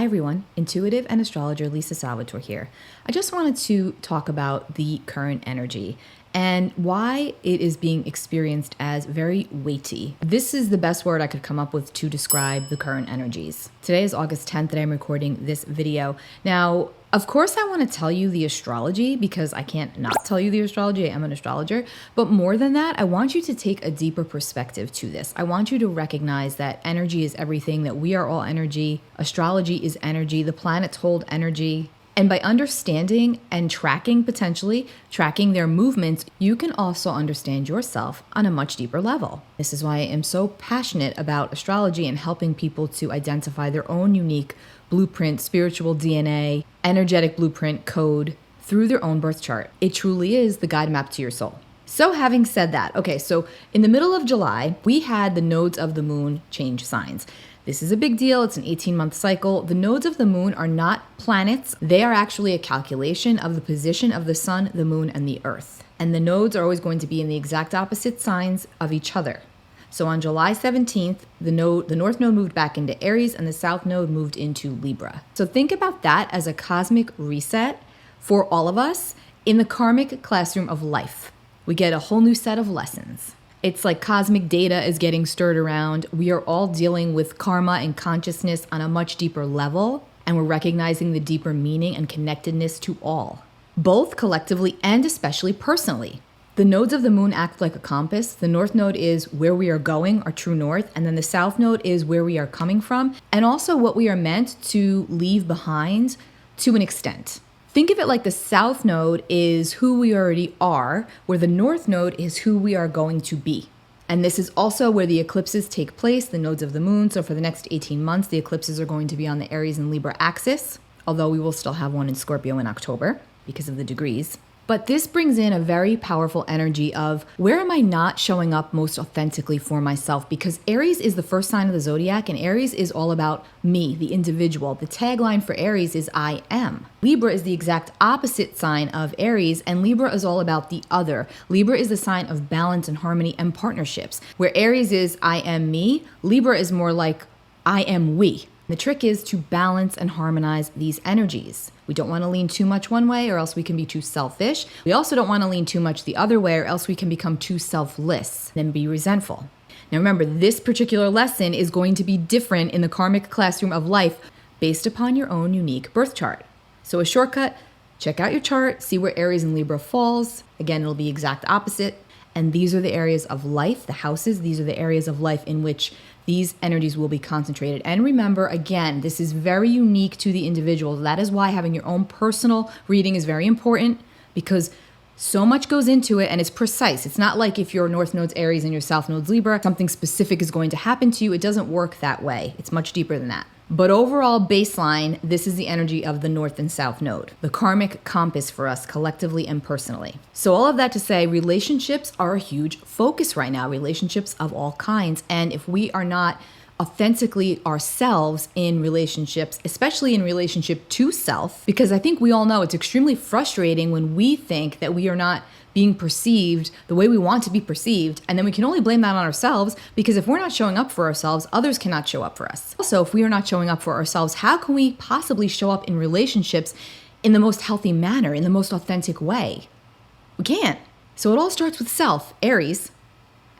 everyone, intuitive and astrologer Lisa Salvatore here. I just wanted to talk about the current energy and why it is being experienced as very weighty. This is the best word I could come up with to describe the current energies. Today is August 10th that I'm recording this video. Now, of course, I want to tell you the astrology because I can't not tell you the astrology. I am an astrologer. But more than that, I want you to take a deeper perspective to this. I want you to recognize that energy is everything, that we are all energy. Astrology is energy. The planets hold energy. And by understanding and potentially tracking their movements, you can also understand yourself on a much deeper level. This is why I am so passionate about astrology and helping people to identify their own unique blueprint, spiritual DNA, energetic blueprint code through their own birth chart. It truly is the guide map to your soul. So having said that, okay, so in the middle of July, we had the nodes of the moon change signs. This is a big deal. It's an 18-month cycle. The nodes of the moon are not planets. They are actually a calculation of the position of the sun, the moon, and the earth. And the nodes are always going to be in the exact opposite signs of each other. So on July 17th, the north node moved back into Aries and the south node moved into Libra. So think about that as a cosmic reset for all of us in the karmic classroom of life. We get a whole new set of lessons. It's like cosmic data is getting stirred around. We are all dealing with karma and consciousness on a much deeper level, and we're recognizing the deeper meaning and connectedness to all, both collectively and especially personally. The nodes of the moon act like a compass. The north node is where we are going, our true north, and then the south node is where we are coming from, and also what we are meant to leave behind to an extent. Think of it like the south node is who we already are, where the north node is who we are going to be. And this is also where the eclipses take place, the nodes of the moon. So for the next 18 months, the eclipses are going to be on the Aries and Libra axis, although we will still have one in Scorpio in October because of the degrees. But this brings in a very powerful energy of where am I not showing up most authentically for myself? Because Aries is the first sign of the zodiac, and Aries is all about me, the individual. The tagline for Aries is I am. Libra is the exact opposite sign of Aries, and Libra is all about the other. Libra is the sign of balance and harmony and partnerships. Where Aries is I am me, Libra is more like I am we. The trick is to balance and harmonize these energies. We don't want to lean too much one way or else we can be too selfish. We also don't want to lean too much the other way or else we can become too selfless and be resentful. Now remember, this particular lesson is going to be different in the karmic classroom of life based upon your own unique birth chart. So a shortcut, check out your chart, see where Aries and Libra falls. Again, it'll be exact opposite. And these are the areas of life, the houses, these are the areas of life in which these energies will be concentrated. And remember, again, this is very unique to the individual. That is why having your own personal reading is very important, because so much goes into it and it's precise. It's not like if your north node's Aries and your south node's Libra, something specific is going to happen to you. It doesn't work that way. It's much deeper than that. But overall baseline, this is the energy of the north and south node, the karmic compass for us collectively and personally. So all of that to say, relationships are a huge focus right now, relationships of all kinds. And if we are not authentically ourselves in relationships, especially in relationship to self, because I think we all know it's extremely frustrating when we think that we are not being perceived the way we want to be perceived, and then we can only blame that on ourselves, because if we're not showing up for ourselves, others cannot show up for us. Also, if we are not showing up for ourselves, how can we possibly show up in relationships in the most healthy manner, in the most authentic way? We can't. So it all starts with self, Aries,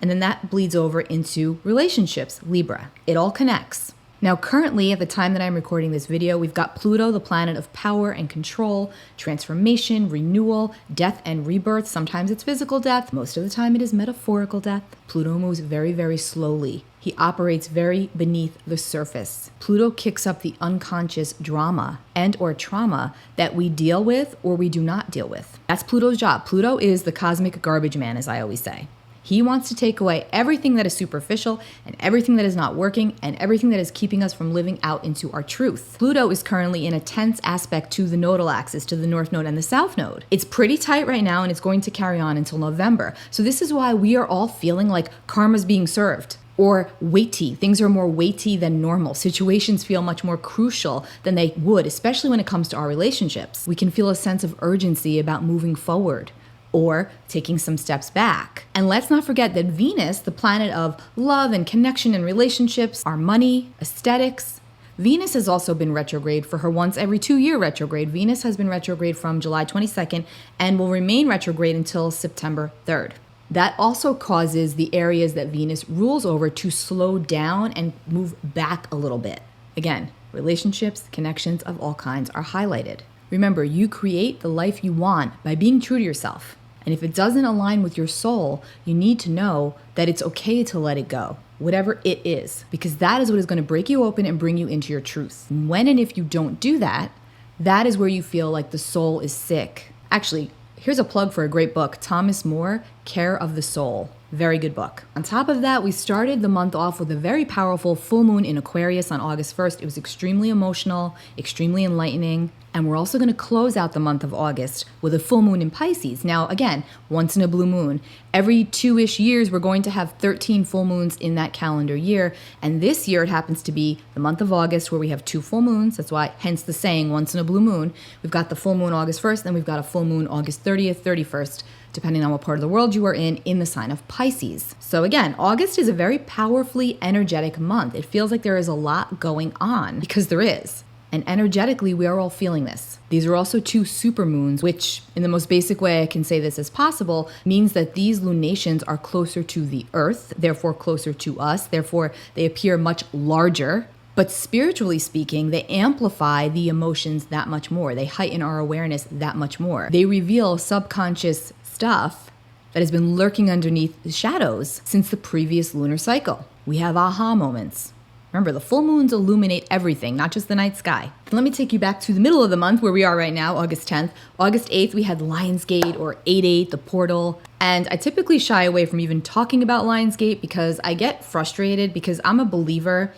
and then that bleeds over into relationships, Libra. It all connects. Now, currently, at the time that I'm recording this video, we've got Pluto, the planet of power and control, transformation, renewal, death and rebirth. Sometimes it's physical death. Most of the time it is metaphorical death. Pluto moves very, very slowly. He operates very beneath the surface. Pluto kicks up the unconscious drama and or trauma that we deal with or we do not deal with. That's Pluto's job. Pluto is the cosmic garbage man, as I always say. He wants to take away everything that is superficial and everything that is not working and everything that is keeping us from living out into our truth. Pluto is currently in a tense aspect to the nodal axis, to the north node and the south node. It's pretty tight right now and it's going to carry on until November. So this is why we are all feeling like karma's being served. Or weighty. Things are more weighty than normal. Situations feel much more crucial than they would, especially when it comes to our relationships. We can feel a sense of urgency about moving forward or taking some steps back. And let's not forget that Venus, the planet of love and connection and relationships, our money, aesthetics, Venus has also been retrograde for her once every 2-year retrograde. Venus has been retrograde from July 22nd and will remain retrograde until September 3rd. That also causes the areas that Venus rules over to slow down and move back a little bit. Again, relationships, connections of all kinds are highlighted. Remember, you create the life you want by being true to yourself. And if it doesn't align with your soul, you need to know that it's okay to let it go, whatever it is, because that is what is going to break you open and bring you into your truth. When and if you don't do that, that is where you feel like the soul is sick. Actually, here's a plug for a great book, Thomas More, Care of the Soul. Very good book. On top of that, we started the month off with a very powerful full moon in Aquarius on August 1st. It was extremely emotional, extremely enlightening. And we're also going to close out the month of August with a full moon in Pisces. Now, again, once in a blue moon. Every 2-ish years, we're going to have 13 full moons in that calendar year. And this year, it happens to be the month of August where we have 2 full moons. That's why, hence the saying, once in a blue moon. We've got the full moon August 1st, and we've got a full moon August 30th, 31st, depending on what part of the world you are in the sign of Pisces. So again, August is a very powerfully energetic month. It feels like there is a lot going on, because there is. And energetically, we are all feeling this. These are also 2 supermoons, which, in the most basic way I can say this as possible, means that these lunations are closer to the Earth, therefore closer to us, therefore they appear much larger. But spiritually speaking, they amplify the emotions that much more. They heighten our awareness that much more. They reveal subconscious stuff that has been lurking underneath the shadows since the previous lunar cycle. We have aha moments. Remember, the full moons illuminate everything, not just the night sky. Let me take you back to the middle of the month where we are right now, August 10th. August 8th, we had Lionsgate, or 8/8, the portal. And I typically shy away from even talking about Lionsgate because I get frustrated, because I'm a believer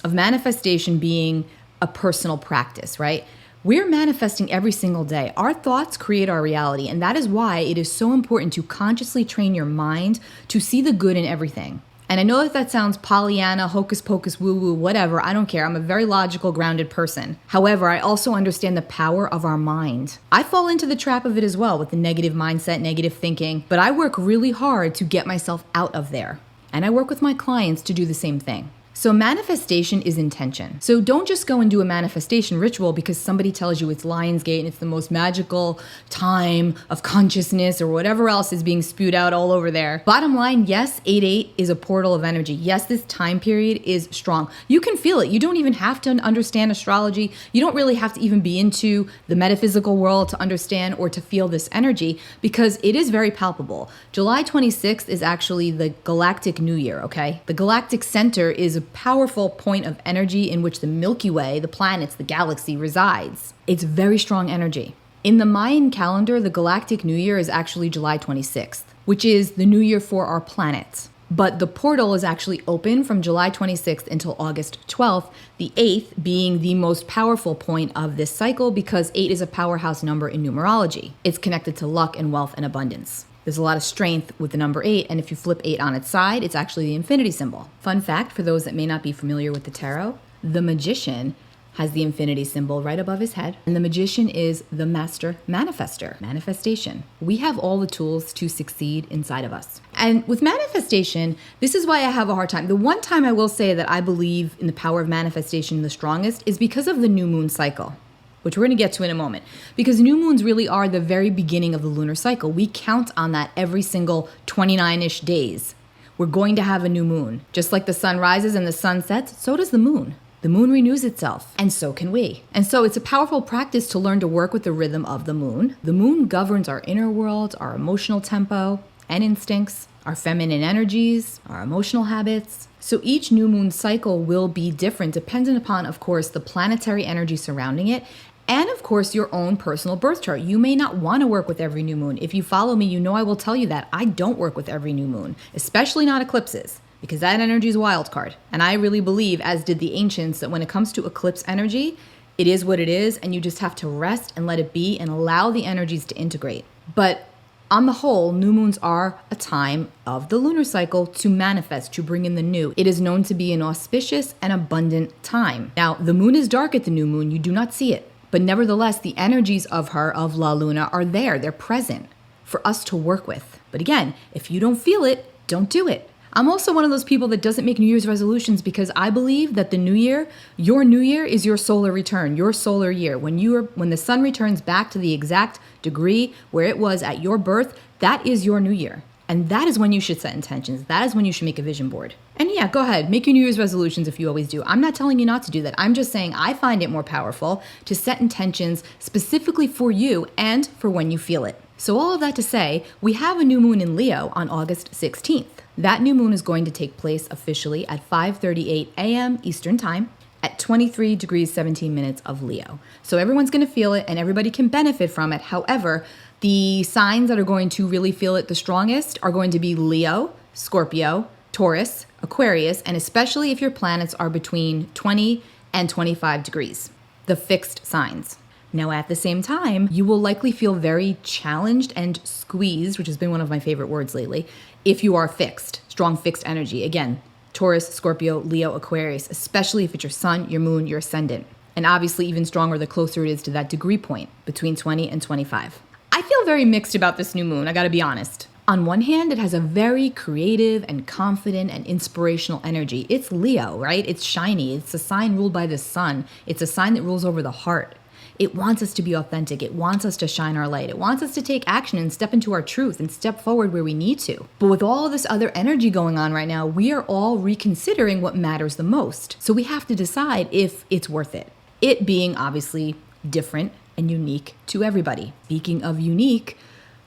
of manifestation being a personal practice, right? We're manifesting every single day. Our thoughts create our reality, and that is why it is so important to consciously train your mind to see the good in everything. And I know that that sounds Pollyanna, hocus pocus, woo-woo, whatever. I don't care. I'm a very logical, grounded person. However, I also understand the power of our mind. I fall into the trap of it as well with the negative mindset, negative thinking, but I work really hard to get myself out of there. And I work with my clients to do the same thing. So manifestation is intention. So don't just go and do a manifestation ritual because somebody tells you it's Lionsgate and it's the most magical time of consciousness or whatever else is being spewed out all over there. Bottom line, yes, 8/8 is a portal of energy. Yes, this time period is strong. You can feel it. You don't even have to understand astrology. You don't really have to even be into the metaphysical world to understand or to feel this energy because it is very palpable. July 26th is actually the galactic new year, okay? The galactic center is a powerful point of energy in which the Milky Way, the planets, the galaxy resides. It's very strong energy. In the Mayan calendar, the galactic new year is actually July 26th, which is the new year for our planet. But the portal is actually open from July 26th until August 12th, the 8th being the most powerful point of this cycle because 8 is a powerhouse number in numerology. It's connected to luck and wealth and abundance. There's a lot of strength with the number 8, and if you flip 8 on its side, it's actually the infinity symbol. Fun fact for those that may not be familiar with the tarot, the magician has the infinity symbol right above his head, and the magician is the master manifester, manifestation. We have all the tools to succeed inside of us. And with manifestation, this is why I have a hard time. The one time I will say that I believe in the power of manifestation the strongest is because of the new moon cycle, which we're going to get to in a moment, because new moons really are the very beginning of the lunar cycle. We count on that every single 29-ish days. We're going to have a new moon. Just like the sun rises and the sun sets, so does the moon. The moon renews itself, and so can we. And so it's a powerful practice to learn to work with the rhythm of the moon. The moon governs our inner world, our emotional tempo and instincts, our feminine energies, our emotional habits. So each new moon cycle will be different dependent upon, of course, the planetary energy surrounding it, and of course, your own personal birth chart. You may not want to work with every new moon. If you follow me, you know I will tell you that I don't work with every new moon, especially not eclipses, because that energy is a wild card. And I really believe, as did the ancients, that when it comes to eclipse energy, it is what it is, and you just have to rest and let it be and allow the energies to integrate. But on the whole, new moons are a time of the lunar cycle to manifest, to bring in the new. It is known to be an auspicious and abundant time. Now, the moon is dark at the new moon. You do not see it. But nevertheless, the energies of her, of La Luna, are there. They're present for us to work with. But again, if you don't feel it, don't do it. I'm also one of those people that doesn't make New Year's resolutions because I believe that the new year, your new year is your solar return, your solar year. When the sun returns back to the exact degree where it was at your birth, that is your new year. And that is when you should set intentions. That is when you should make a vision board. And yeah, go ahead, make your New Year's resolutions if you always do. I'm not telling you not to do that. I'm just saying I find it more powerful to set intentions specifically for you and for when you feel it. So all of that to say, we have a new moon in Leo on August 16th. That new moon is going to take place officially at 5:38 a.m. Eastern Time at 23 degrees 17 minutes of Leo. So everyone's going to feel it and everybody can benefit from it. However, the signs that are going to really feel it the strongest are going to be Leo, Scorpio, Taurus, Aquarius, and especially if your planets are between 20 and 25 degrees, the fixed signs. Now, at the same time, you will likely feel very challenged and squeezed, which has been one of my favorite words lately, if you are fixed, strong fixed energy. Again, Taurus, Scorpio, Leo, Aquarius, especially if it's your sun, your moon, your ascendant. And obviously even stronger the closer it is to that degree point between 20 and 25. I feel very mixed about this new moon, I gotta be honest. On one hand, it has a very creative and confident and inspirational energy. It's Leo, right? It's shiny. It's a sign ruled by the sun. It's a sign that rules over the heart. It wants us to be authentic. It wants us to shine our light. It wants us to take action and step into our truth and step forward where we need to. But with all of this other energy going on right now, we are all reconsidering what matters the most. So we have to decide if it's worth it. It being obviously different and unique to everybody. Speaking of unique,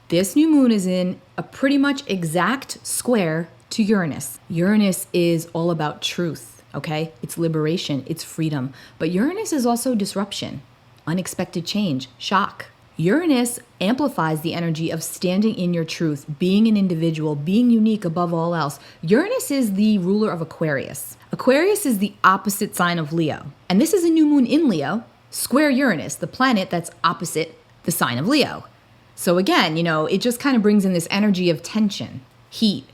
this new moon is in a pretty much exact square to Uranus. Uranus is all about truth, okay? It's liberation, it's freedom. But Uranus is also disruption, unexpected change, shock. Uranus amplifies the energy of standing in your truth, being an individual, being unique above all else. Uranus is the ruler of Aquarius. Aquarius is the opposite sign of Leo. And this is a new moon in Leo, square Uranus, the planet that's opposite the sign of Leo. So again, it just kind of brings in this energy of tension, heat.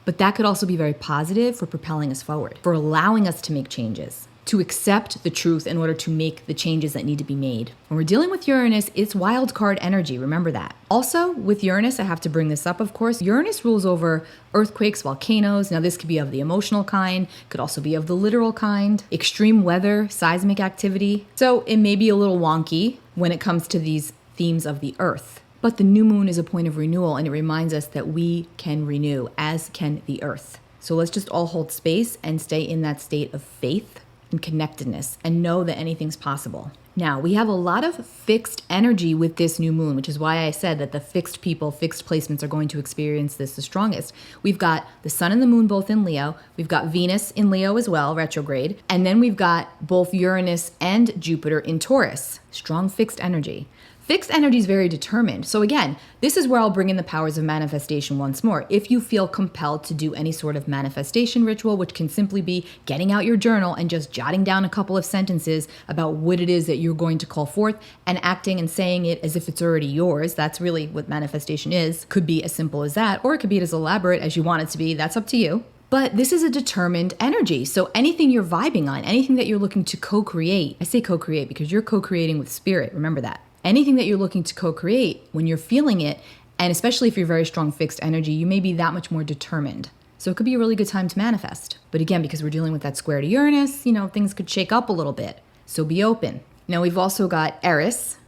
But that could also be very positive for propelling us forward, for allowing us to make changes, to accept the truth in order to make the changes that need to be made. When we're dealing with Uranus, it's wild card energy, remember that. Also, with Uranus, I have to bring this up, of course, Uranus rules over earthquakes, volcanoes. Now, this could be of the emotional kind, could also be of the literal kind, extreme weather, seismic activity. So it may be a little wonky when it comes to these themes of the earth. But the new moon is a point of renewal, and it reminds us that we can renew, as can the earth. So let's just all hold space and stay in that state of faith and connectedness and know that anything's possible. Now, we have a lot of fixed energy with this new moon, which is why I said that the fixed people, fixed placements are going to experience this the strongest. We've got the sun and the moon both in Leo. We've got Venus in Leo as well, retrograde. And then we've got both Uranus and Jupiter in Taurus. Strong fixed energy. Fixed energy is very determined. So again, this is where I'll bring in the powers of manifestation once more. If you feel compelled to do any sort of manifestation ritual, which can simply be getting out your journal and just jotting down a couple of sentences about what it is that you're going to call forth and acting and saying it as if it's already yours. That's really what manifestation is. Could be as simple as that, or it could be as elaborate as you want it to be. That's up to you. But this is a determined energy. So anything you're vibing on, anything that you're looking to co-create, I say co-create because you're co-creating with spirit. Remember that. Anything that you're looking to co-create, when you're feeling it, and especially if you're very strong fixed energy, you may be that much more determined. So it could be a really good time to manifest. But again, because we're dealing with that square to Uranus, things could shake up a little bit. So be open. Now we've also got Eris,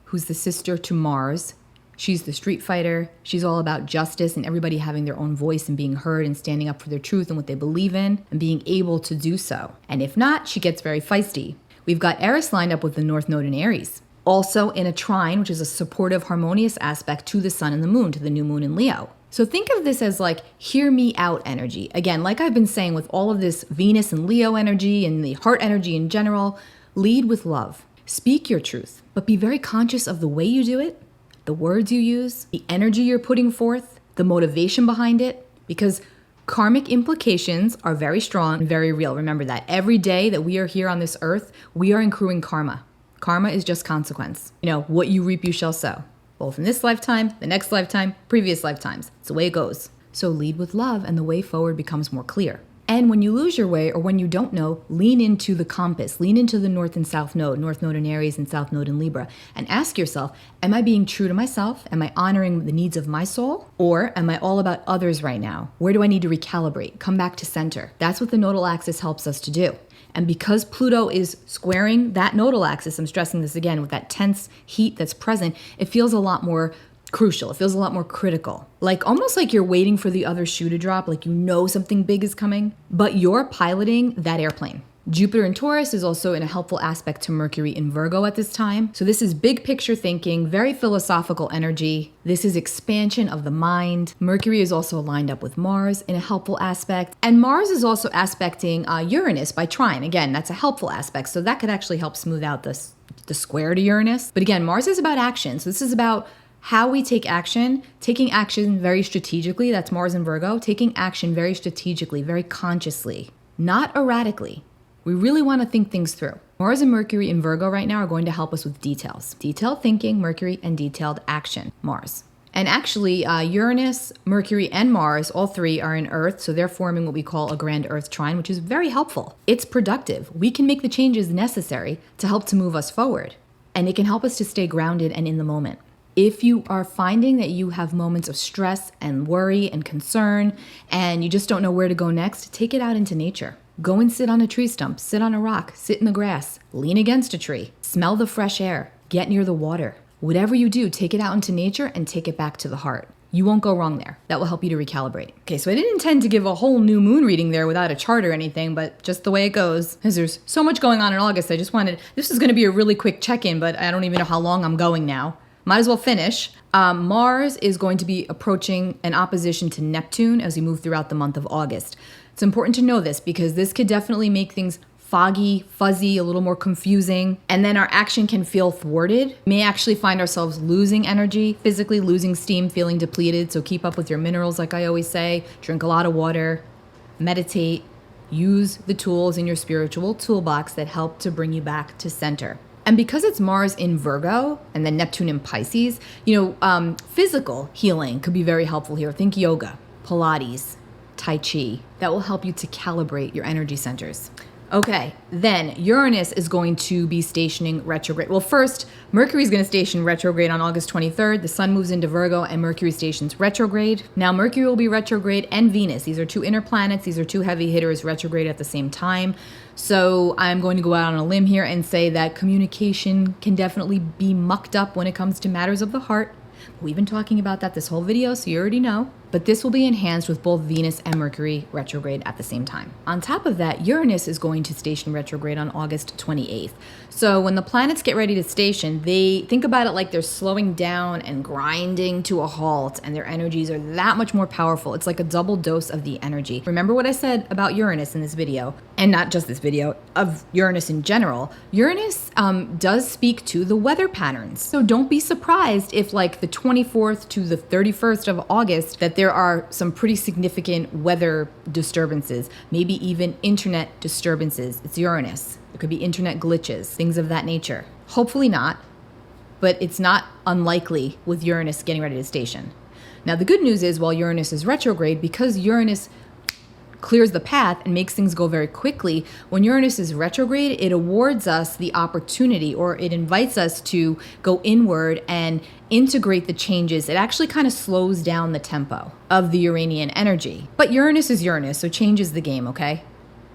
who's the sister to Mars. She's the street fighter. She's all about justice and everybody having their own voice and being heard and standing up for their truth and what they believe in and being able to do so. And if not, she gets very feisty. We've got Eris lined up with the North Node in Aries. Also in a trine, which is a supportive, harmonious aspect to the sun and the moon, to the new moon in Leo. So think of this as like, hear me out energy. Again, like I've been saying with all of this Venus and Leo energy and the heart energy in general, lead with love. Speak your truth, but be very conscious of the way you do it, the words you use, the energy you're putting forth, the motivation behind it, because karmic implications are very strong and very real. Remember that every day that we are here on this earth, we are accruing karma. Karma is just consequence. What you reap, you shall sow. Both in this lifetime, the next lifetime, previous lifetimes. It's the way it goes. So lead with love and the way forward becomes more clear. And when you lose your way or when you don't know, lean into the compass, lean into the North and South Node, North Node in Aries and South Node in Libra, and ask yourself, am I being true to myself? Am I honoring the needs of my soul? Or am I all about others right now? Where do I need to recalibrate? Come back to center. That's what the nodal axis helps us to do. And because Pluto is squaring that nodal axis, I'm stressing this again, with that tense heat that's present, it feels a lot more crucial. It feels a lot more critical. Like almost like you're waiting for the other shoe to drop, like you know something big is coming, but you're piloting that airplane. Jupiter in Taurus is also in a helpful aspect to Mercury in Virgo at this time. So this is big picture thinking, very philosophical energy. This is expansion of the mind. Mercury is also lined up with Mars in a helpful aspect. And Mars is also aspecting Uranus by trine. Again, that's a helpful aspect. So that could actually help smooth out the square to Uranus. But again, Mars is about action. So this is about how we take action, taking action very strategically. That's Mars in Virgo, taking action very strategically, very consciously, not erratically. We really want to think things through. Mars and Mercury in Virgo right now are going to help us with details. Detailed thinking, Mercury, and detailed action, Mars. And actually, Uranus, Mercury, and Mars, all three are in Earth, so they're forming what we call a grand Earth trine, which is very helpful. It's productive. We can make the changes necessary to help to move us forward. And it can help us to stay grounded and in the moment. If you are finding that you have moments of stress and worry and concern, and you just don't know where to go next, take it out into nature. Go and sit on a tree stump, sit on a rock, sit in the grass, lean against a tree, smell the fresh air, get near the water. Whatever you do, take it out into nature and take it back to the heart. You won't go wrong there. That will help you to recalibrate. Okay, so I didn't intend to give a whole new moon reading there without a chart or anything, but just the way it goes, because there's so much going on in August, this is going to be a really quick check-in, but I don't even know how long I'm going now. Might as well finish. Mars is going to be approaching an opposition to Neptune as we move throughout the month of August. It's important to know this because this could definitely make things foggy, fuzzy, a little more confusing, and then our action can feel thwarted. We may actually find ourselves losing energy, physically losing steam, feeling depleted. So keep up with your minerals, like I always say. Drink a lot of water, meditate, use the tools in your spiritual toolbox that help to bring you back to center. And because it's Mars in Virgo and then Neptune in Pisces, physical healing could be very helpful here. Think yoga, Pilates, Tai Chi. That will help you to calibrate your energy centers. Okay, then Uranus is going to be stationing retrograde. Well, first, Mercury is going to station retrograde on August 23rd. The Sun moves into Virgo and Mercury stations retrograde. Now, Mercury will be retrograde and Venus. These are two inner planets. These are two heavy hitters retrograde at the same time. So I'm going to go out on a limb here and say that communication can definitely be mucked up when it comes to matters of the heart. We've been talking about that this whole video, so you already know. But this will be enhanced with both Venus and Mercury retrograde at the same time. On top of that, Uranus is going to station retrograde on August 28th. So when the planets get ready to station, they think about it like they're slowing down and grinding to a halt, and their energies are that much more powerful. It's like a double dose of the energy. Remember what I said about Uranus in this video, and not just this video, of Uranus in general. Uranus does speak to the weather patterns. So don't be surprised if like the 24th to the 31st of August that there are some pretty significant weather disturbances, maybe even internet disturbances. It's Uranus. There could be internet glitches, things of that nature. Hopefully not, but it's not unlikely with Uranus getting ready to station. Now, the good news is while Uranus is retrograde, because Uranus clears the path and makes things go very quickly, when Uranus is retrograde, it awards us the opportunity, or it invites us to go inward and integrate the changes. It actually kind of slows down the tempo of the Uranian energy. But Uranus is Uranus, so change is the game, okay?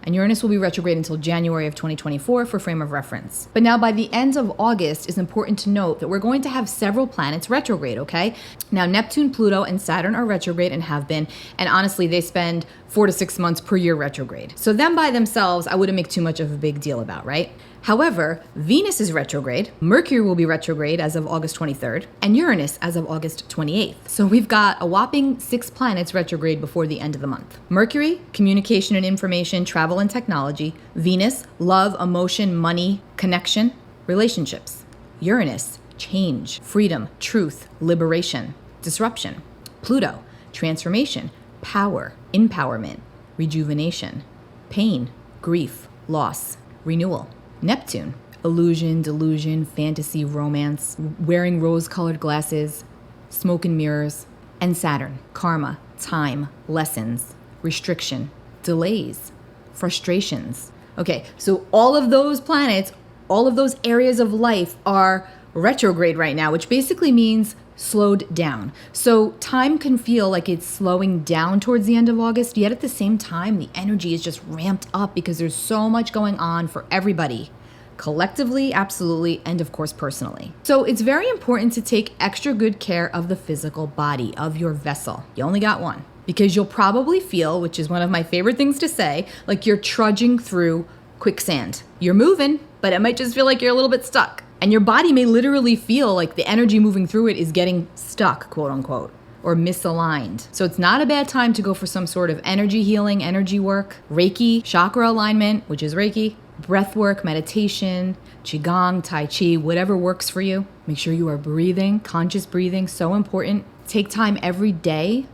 And Uranus will be retrograde until January of 2024 for frame of reference. But now by the end of August, it's important to note that we're going to have several planets retrograde, okay? Now Neptune, Pluto, and Saturn are retrograde and have been, and honestly, they spend 4 to 6 months per year retrograde. So them by themselves, I wouldn't make too much of a big deal about, right? However, Venus is retrograde, Mercury will be retrograde as of August 23rd, and Uranus as of August 28th. So we've got a whopping 6 planets retrograde before the end of the month. Mercury, communication and information, travel and technology. Venus, love, emotion, money, connection, relationships. Uranus, change, freedom, truth, liberation, disruption. Pluto, transformation, power, empowerment, rejuvenation, pain, grief, loss, renewal. Neptune, illusion, delusion, fantasy, romance, wearing rose-colored glasses, smoke and mirrors. And Saturn, karma, time, lessons, restriction, delays, frustrations. Okay, so all of those planets, all of those areas of life are retrograde right now, which basically means slowed down. So time can feel like it's slowing down towards the end of August, yet at the same time, the energy is just ramped up because there's so much going on for everybody. Collectively, absolutely, and of course, personally. So it's very important to take extra good care of the physical body, of your vessel. You only got one. Because you'll probably feel, which is one of my favorite things to say, like you're trudging through quicksand. You're moving, but it might just feel like you're a little bit stuck. And your body may literally feel like the energy moving through it is getting stuck, quote unquote, or misaligned. So it's not a bad time to go for some sort of energy healing, energy work, Reiki, chakra alignment, which is Reiki, breath work, meditation, Qigong, Tai Chi, whatever works for you. Make sure you are breathing, conscious breathing, so important. Take time every day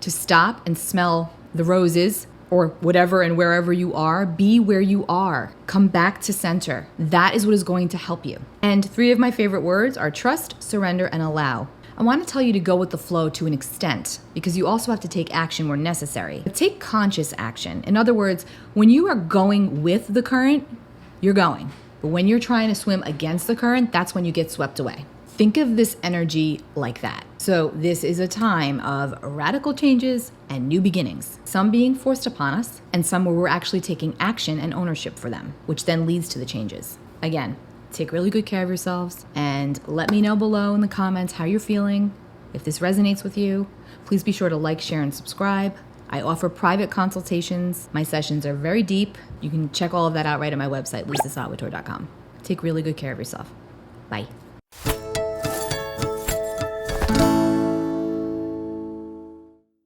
to stop and smell the roses or whatever and wherever you are. Be where you are. Come back to center. That is what is going to help you. And 3 of my favorite words are trust, surrender, and allow. I want to tell you to go with the flow to an extent because you also have to take action where necessary. But take conscious action. In other words, when you are going with the current, you're going. But when you're trying to swim against the current, that's when you get swept away. Think of this energy like that. So this is a time of radical changes and new beginnings, some being forced upon us and some where we're actually taking action and ownership for them, which then leads to the changes. Again, take really good care of yourselves and let me know below in the comments how you're feeling. If this resonates with you, please be sure to like, share, and subscribe. I offer private consultations. My sessions are very deep. You can check all of that out right at my website, lisasalvatore.com. Take really good care of yourself. Bye.